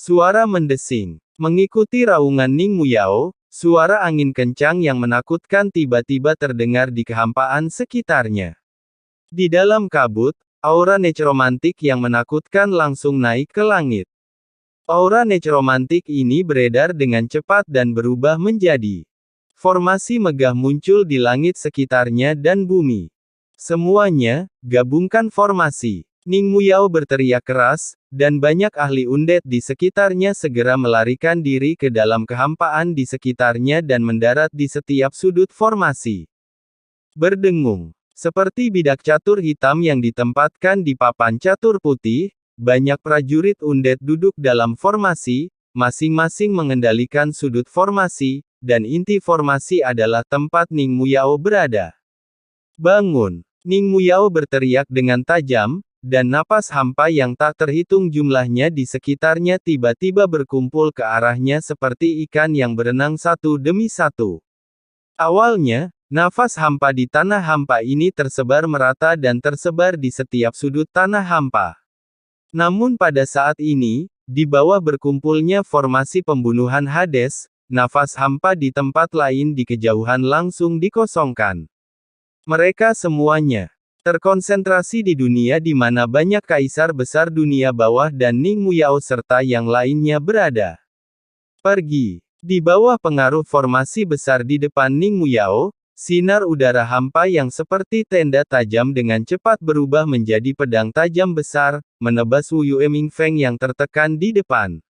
Suara mendesing. Mengikuti raungan Ning Muyao, suara angin kencang yang menakutkan tiba-tiba terdengar di kehampaan sekitarnya. Di dalam kabut, aura necromantik yang menakutkan langsung naik ke langit. Aura necromantik ini beredar dengan cepat dan berubah menjadi formasi megah muncul di langit sekitarnya dan bumi. Semuanya, gabungkan formasi. Ning Muyao berteriak keras, dan banyak ahli undead di sekitarnya segera melarikan diri ke dalam kehampaan di sekitarnya dan mendarat di setiap sudut formasi. Berdengung. Seperti bidak catur hitam yang ditempatkan di papan catur putih, banyak prajurit undead duduk dalam formasi, masing-masing mengendalikan sudut formasi, dan inti formasi adalah tempat Ning Muyao berada. Bangun! Ning Muyao berteriak dengan tajam, dan napas hampa yang tak terhitung jumlahnya di sekitarnya tiba-tiba berkumpul ke arahnya seperti ikan yang berenang satu demi satu. Awalnya, nafas hampa di tanah hampa ini tersebar merata dan tersebar di setiap sudut tanah hampa. Namun pada saat ini, di bawah berkumpulnya formasi pembunuhan Hades, nafas hampa di tempat lain di kejauhan langsung dikosongkan. Mereka semuanya terkonsentrasi di dunia di mana banyak kaisar besar dunia bawah dan Ning Muyao serta yang lainnya berada. Pergi. Di bawah pengaruh formasi besar di depan Ning Muyao, sinar udara hampa yang seperti tenda tajam dengan cepat berubah menjadi pedang tajam besar, menebas Wu Yue Ming Feng yang tertekan di depan.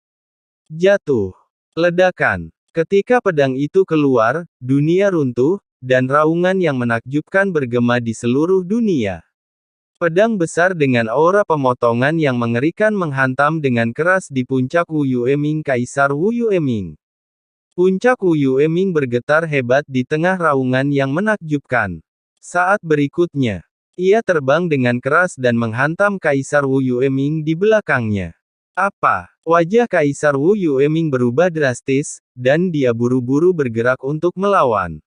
Jatuh. Ledakan. Ketika pedang itu keluar, dunia runtuh, dan raungan yang menakjubkan bergema di seluruh dunia. Pedang besar dengan aura pemotongan yang mengerikan menghantam dengan keras di puncak Wu Yue Ming Kaisar Wu Yue Ming. Puncak Wu Yue Ming bergetar hebat di tengah raungan yang menakjubkan. Saat berikutnya, ia terbang dengan keras dan menghantam Kaisar Wu Yue Ming di belakangnya. Apa? Wajah Kaisar Wu Yue Ming berubah drastis, dan dia buru-buru bergerak untuk melawan.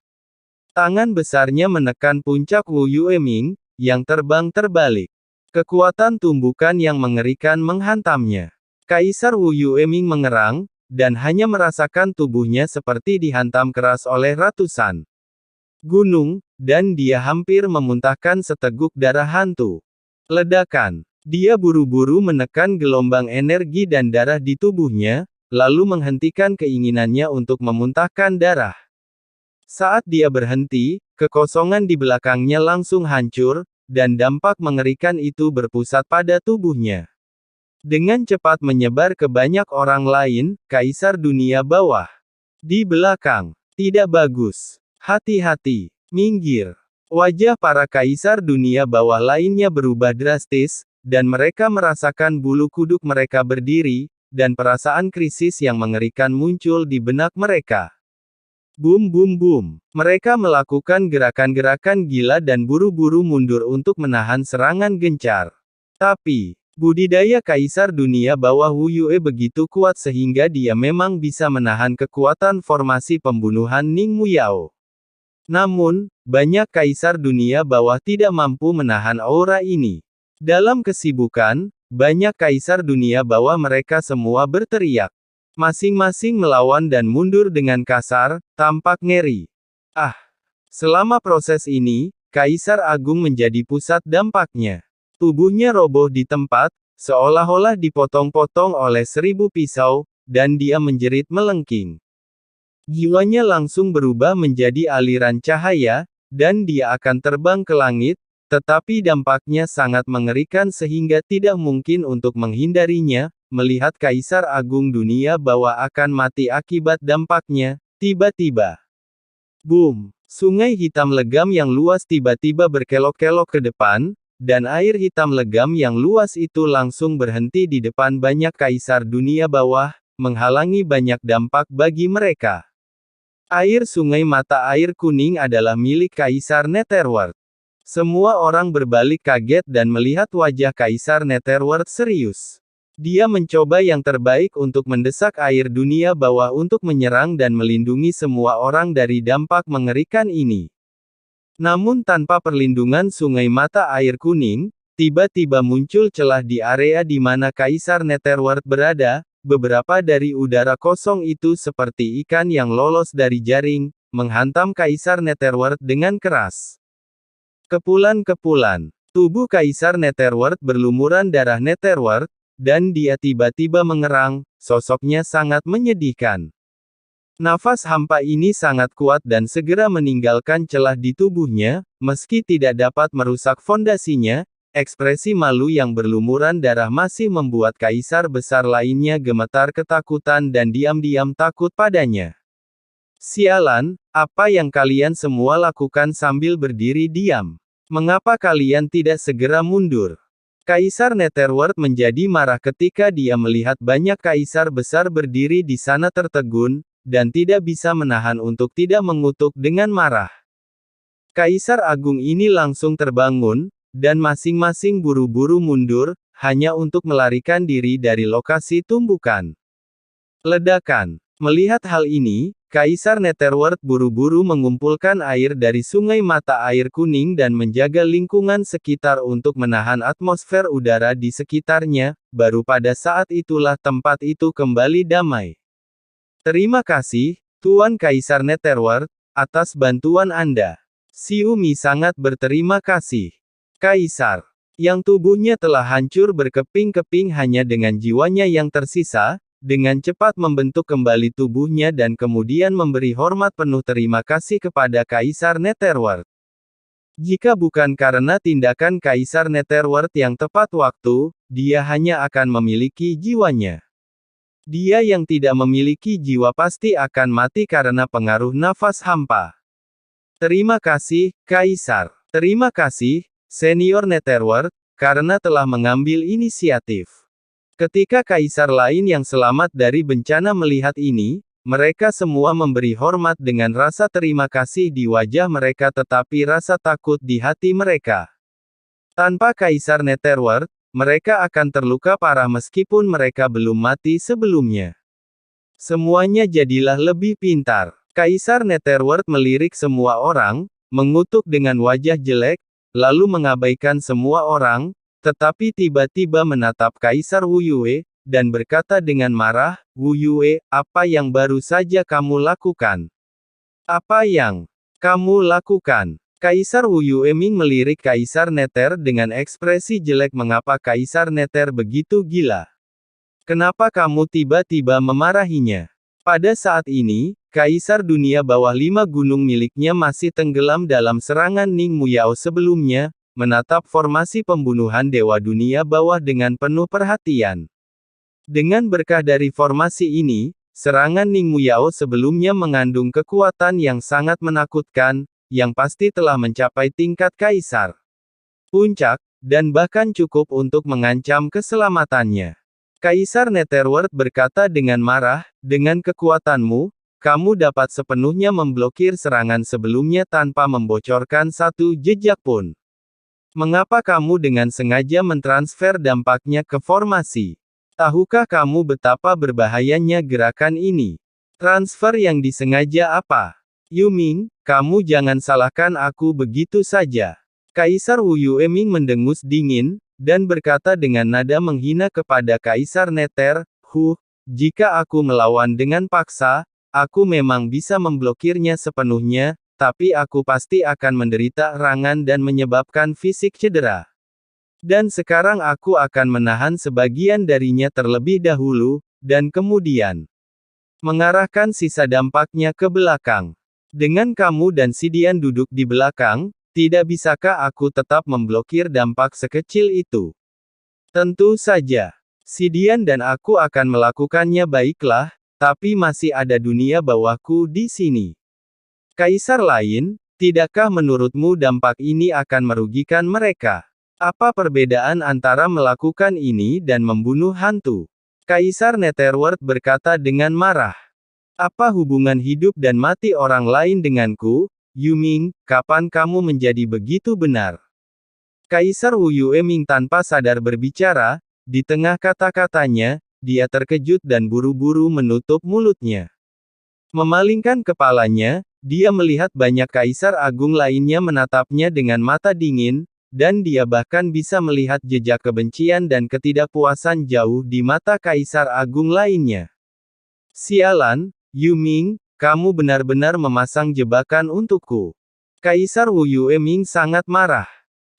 Tangan besarnya menekan puncak Wu Yue Ming, yang terbang terbalik. Kekuatan tumbukan yang mengerikan menghantamnya. Kaisar Wu Yue Ming mengerang, dan hanya merasakan tubuhnya seperti dihantam keras oleh ratusan gunung, dan dia hampir memuntahkan seteguk darah hantu. Ledakan. Dia buru-buru menekan gelombang energi dan darah di tubuhnya, lalu menghentikan keinginannya untuk memuntahkan darah. Saat dia berhenti, kekosongan di belakangnya langsung hancur, dan dampak mengerikan itu berpusat pada tubuhnya. Dengan cepat menyebar ke banyak orang lain, Kaisar Dunia Bawah. Di belakang. Tidak bagus. Hati-hati. Minggir. Wajah para Kaisar Dunia Bawah lainnya berubah drastis, dan mereka merasakan bulu kuduk mereka berdiri, dan perasaan krisis yang mengerikan muncul di benak mereka. Boom boom boom. Mereka melakukan gerakan-gerakan gila dan buru-buru mundur untuk menahan serangan gencar. Tapi, budidaya Kaisar Dunia Bawah Wu Yue begitu kuat sehingga dia memang bisa menahan kekuatan formasi pembunuhan Ning Muyao. Namun, banyak Kaisar Dunia Bawah tidak mampu menahan aura ini. Dalam kesibukan, banyak Kaisar Dunia Bawah mereka semua berteriak. Masing-masing melawan dan mundur dengan kasar, tampak ngeri. Selama proses ini, Kaisar Agung menjadi pusat dampaknya. Tubuhnya roboh di tempat, seolah-olah dipotong-potong oleh 1000 pisau, dan dia menjerit melengking. Jiwanya langsung berubah menjadi aliran cahaya, dan dia akan terbang ke langit, tetapi dampaknya sangat mengerikan sehingga tidak mungkin untuk menghindarinya. Melihat Kaisar Agung Dunia Bawah akan mati akibat dampaknya, tiba-tiba. Boom! Sungai hitam legam yang luas tiba-tiba berkelok-kelok ke depan, dan air hitam legam yang luas itu langsung berhenti di depan banyak Kaisar Dunia Bawah, menghalangi banyak dampak bagi mereka. Air sungai mata air kuning adalah milik Kaisar Netherworld. Semua orang berbalik kaget dan melihat wajah Kaisar Netherworld serius. Dia mencoba yang terbaik untuk mendesak air dunia bawah untuk menyerang dan melindungi semua orang dari dampak mengerikan ini. Namun tanpa perlindungan sungai mata air kuning, tiba-tiba muncul celah di area di mana Kaisar Netherworld berada, beberapa dari udara kosong itu seperti ikan yang lolos dari jaring, menghantam Kaisar Netherworld dengan keras. Kepulan-kepulan. Tubuh Kaisar Netherworld berlumuran darah Netherworld, dan dia tiba-tiba mengerang, sosoknya sangat menyedihkan. Nafas hampa ini sangat kuat dan segera meninggalkan celah di tubuhnya, meski tidak dapat merusak fondasinya, ekspresi malu yang berlumuran darah masih membuat kaisar besar lainnya gemetar ketakutan dan diam-diam takut padanya. Sialan, apa yang kalian semua lakukan sambil berdiri diam? Mengapa kalian tidak segera mundur? Kaisar Netherworld menjadi marah ketika dia melihat banyak kaisar besar berdiri di sana tertegun, dan tidak bisa menahan untuk tidak mengutuk dengan marah. Kaisar Agung ini langsung terbangun, dan masing-masing buru-buru mundur, hanya untuk melarikan diri dari lokasi tumbukan. Ledakan. Melihat hal ini, Kaisar Netherworld buru-buru mengumpulkan air dari sungai mata air kuning dan menjaga lingkungan sekitar untuk menahan atmosfer udara di sekitarnya, baru pada saat itulah tempat itu kembali damai. Terima kasih, Tuan Kaisar Netherworld, atas bantuan Anda. Xiumi sangat berterima kasih. Kaisar, yang tubuhnya telah hancur berkeping-keping hanya dengan jiwanya yang tersisa, dengan cepat membentuk kembali tubuhnya dan kemudian memberi hormat penuh terima kasih kepada Kaisar Netherworld. Jika bukan karena tindakan Kaisar Netherworld yang tepat waktu, dia hanya akan memiliki jiwanya. Dia yang tidak memiliki jiwa pasti akan mati karena pengaruh nafas hampa. Terima kasih, Kaisar. Terima kasih, Senior Netherworld, karena telah mengambil inisiatif. Ketika kaisar lain yang selamat dari bencana melihat ini, mereka semua memberi hormat dengan rasa terima kasih di wajah mereka tetapi rasa takut di hati mereka. Tanpa Kaisar Netherworld, mereka akan terluka parah meskipun mereka belum mati sebelumnya. Semuanya jadilah lebih pintar. Kaisar Netherworld melirik semua orang, mengutuk dengan wajah jelek, lalu mengabaikan semua orang, tetapi tiba-tiba menatap Kaisar Wu Yue, dan berkata dengan marah, "Wu Yue, apa yang baru saja kamu lakukan? Apa yang kamu lakukan?" Kaisar Wu Yue Ming melirik Kaisar Nether dengan ekspresi jelek. Mengapa Kaisar Nether begitu gila? Kenapa kamu tiba-tiba memarahinya? Pada saat ini, Kaisar Dunia Bawah 5 gunung miliknya masih tenggelam dalam serangan Ning Muyao sebelumnya, menatap formasi pembunuhan Dewa Dunia Bawah dengan penuh perhatian. Dengan berkah dari formasi ini, serangan Ning Muyao sebelumnya mengandung kekuatan yang sangat menakutkan, yang pasti telah mencapai tingkat kaisar puncak, dan bahkan cukup untuk mengancam keselamatannya. Kaisar Netherworld berkata dengan marah, "Dengan kekuatanmu, kamu dapat sepenuhnya memblokir serangan sebelumnya tanpa membocorkan satu jejak pun. Mengapa kamu dengan sengaja mentransfer dampaknya ke formasi? Tahukah kamu betapa berbahayanya gerakan ini? Transfer yang disengaja apa? Yu Ming, kamu jangan salahkan aku begitu saja." Kaisar Wu Yue Ming mendengus dingin, dan berkata dengan nada menghina kepada Kaisar Nether, jika aku melawan dengan paksa, aku memang bisa memblokirnya sepenuhnya, tapi aku pasti akan menderita erangan dan menyebabkan fisik cedera. Dan sekarang aku akan menahan sebagian darinya terlebih dahulu, dan kemudian mengarahkan sisa dampaknya ke belakang. Dengan kamu dan Xidian duduk di belakang, tidak bisakah aku tetap memblokir dampak sekecil itu? Tentu saja. Xidian dan aku akan melakukannya. Baiklah, tapi masih ada dunia bawahku di sini. Kaisar lain, tidakkah menurutmu dampak ini akan merugikan mereka? Apa perbedaan antara melakukan ini dan membunuh hantu? Kaisar Netherworld berkata dengan marah. Apa hubungan hidup dan mati orang lain denganku? Yu Ming, kapan kamu menjadi begitu benar? Kaisar Wu Yue Ming tanpa sadar berbicara, di tengah kata-katanya, dia terkejut dan buru-buru menutup mulutnya. Memalingkan kepalanya, dia melihat banyak kaisar agung lainnya menatapnya dengan mata dingin, dan dia bahkan bisa melihat jejak kebencian dan ketidakpuasan jauh di mata Kaisar Agung lainnya. Sialan, Yu Ming, kamu benar-benar memasang jebakan untukku. Kaisar Wu Yueming sangat marah.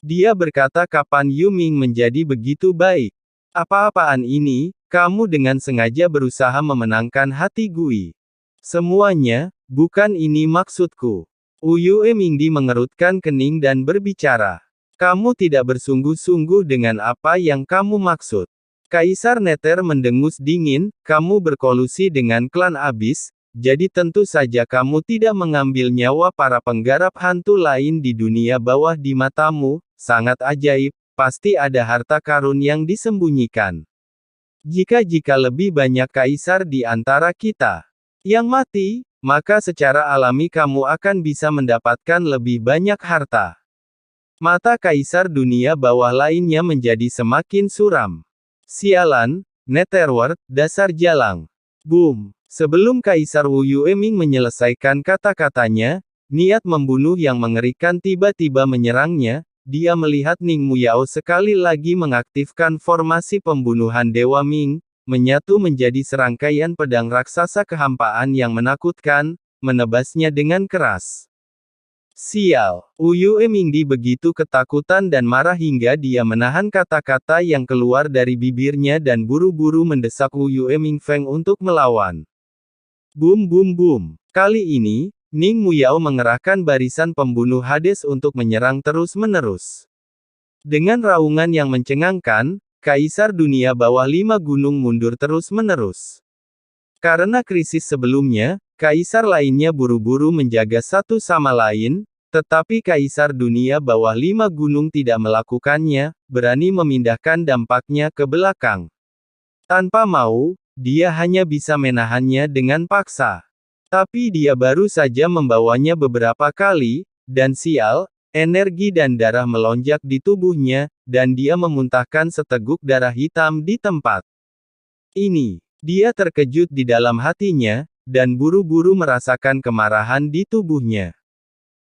Dia berkata kapan Yu Ming menjadi begitu baik. Apa-apaan ini, kamu dengan sengaja berusaha memenangkan hati Gui. Semuanya, bukan ini maksudku. Wu Yuemingdi mengerutkan kening dan berbicara. Kamu tidak bersungguh-sungguh dengan apa yang kamu maksud. Kaisar Nether mendengus dingin, kamu berkolusi dengan klan Abyss, jadi tentu saja kamu tidak mengambil nyawa para penggarap hantu lain di dunia bawah di matamu, sangat ajaib, pasti ada harta karun yang disembunyikan. Jika lebih banyak kaisar di antara kita yang mati, maka secara alami kamu akan bisa mendapatkan lebih banyak harta. Mata kaisar dunia bawah lainnya menjadi semakin suram. Sialan, Netherworld, dasar jalang. Boom! Sebelum Kaisar Wu Yueming menyelesaikan kata-katanya, niat membunuh yang mengerikan tiba-tiba menyerangnya, dia melihat Ning Muyao sekali lagi mengaktifkan formasi pembunuhan Dewa Ming, menyatu menjadi serangkaian pedang raksasa kehampaan yang menakutkan, menebasnya dengan keras. Sial, Wu Yuemingdi begitu ketakutan dan marah hingga dia menahan kata-kata yang keluar dari bibirnya dan buru-buru mendesak Wu Yueming Feng untuk melawan. Boom boom boom. Kali ini, Ning Muyao mengerahkan barisan pembunuh Hades untuk menyerang terus-menerus. Dengan raungan yang mencengangkan, Kaisar Dunia Bawah 5 Gunung mundur terus-menerus. Karena krisis sebelumnya, kaisar lainnya buru-buru menjaga satu sama lain, tetapi Kaisar Dunia Bawah 5 Gunung tidak melakukannya, berani memindahkan dampaknya ke belakang. Tanpa mau, dia hanya bisa menahannya dengan paksa. Tapi dia baru saja membawanya beberapa kali, dan sial, energi dan darah melonjak di tubuhnya, dan dia memuntahkan seteguk darah hitam di tempat. Dia terkejut di dalam hatinya, dan buru-buru merasakan kemarahan di tubuhnya.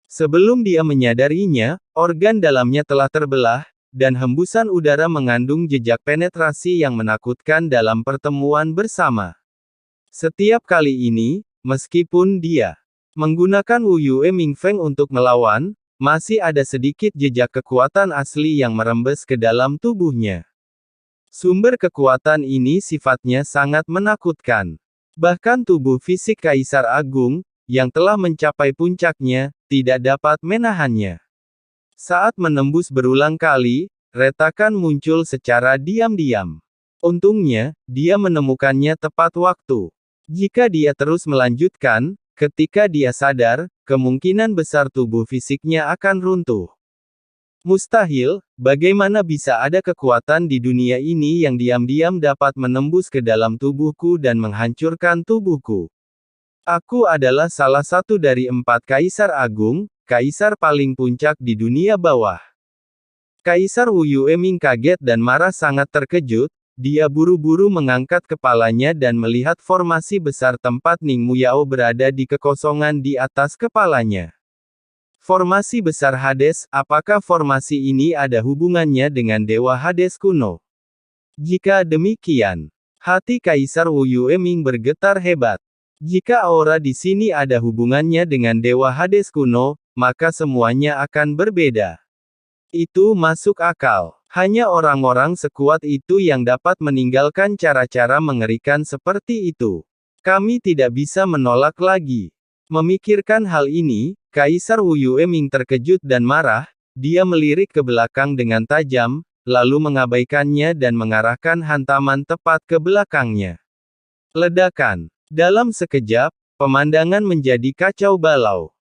Sebelum dia menyadarinya, organ dalamnya telah terbelah, dan hembusan udara mengandung jejak penetrasi yang menakutkan dalam pertemuan bersama. Setiap kali ini, meskipun dia menggunakan Wu Yueming Feng untuk melawan, masih ada sedikit jejak kekuatan asli yang merembes ke dalam tubuhnya. Sumber kekuatan ini sifatnya sangat menakutkan. Bahkan tubuh fisik Kaisar Agung, yang telah mencapai puncaknya, tidak dapat menahannya. Saat menembus berulang kali, retakan muncul secara diam-diam. Untungnya, dia menemukannya tepat waktu. Jika dia terus melanjutkan, ketika dia sadar, kemungkinan besar tubuh fisiknya akan runtuh. Mustahil, bagaimana bisa ada kekuatan di dunia ini yang diam-diam dapat menembus ke dalam tubuhku dan menghancurkan tubuhku. Aku adalah salah satu dari 4 Kaisar Agung, Kaisar paling puncak di dunia bawah. Kaisar Wu Yueming kaget dan marah sangat terkejut, dia buru-buru mengangkat kepalanya dan melihat formasi besar tempat Ning Muyao berada di kekosongan di atas kepalanya. Formasi besar Hades, apakah formasi ini ada hubungannya dengan Dewa Hades kuno? Jika demikian, hati Kaisar Wu Yueming bergetar hebat. Jika aura di sini ada hubungannya dengan Dewa Hades kuno, maka semuanya akan berbeda. Itu masuk akal. Hanya orang-orang sekuat itu yang dapat meninggalkan cara-cara mengerikan seperti itu. Kami tidak bisa menolak lagi. Memikirkan hal ini, Kaisar Wu Yueming terkejut dan marah, dia melirik ke belakang dengan tajam, lalu mengabaikannya dan mengarahkan hantaman tepat ke belakangnya. Ledakan. Dalam sekejap, pemandangan menjadi kacau balau.